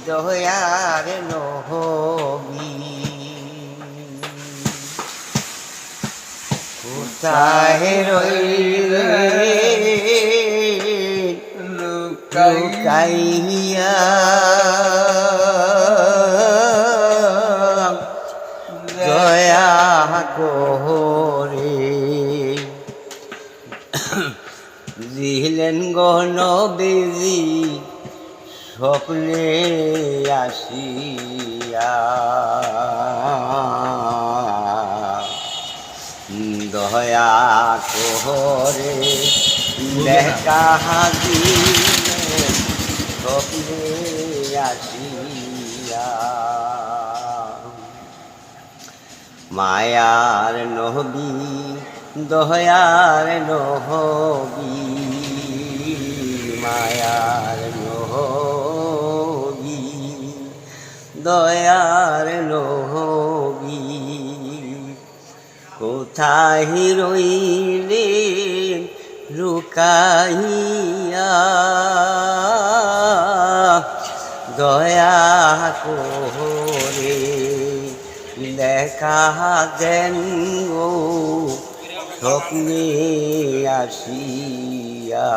দয়ার নবী কোথায় রইলেন লুকাইয়া দয়া করে দিলেন গো নবীজি স্বপ্নে আসিয়া দয়া করে দেখা দিলেন স্বপ্নে আসিয়া মায়ার নবী দয়ার নবী মায়ার নবী দয়ার নবী কোথায় রইলেন লুকাইয়া দয়া করে দেখা দেন গো স্বপ্নে আসিয়া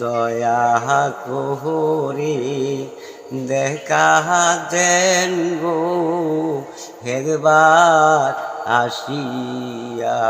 দয়া করে দেখা দেন গো একবার আসিয়া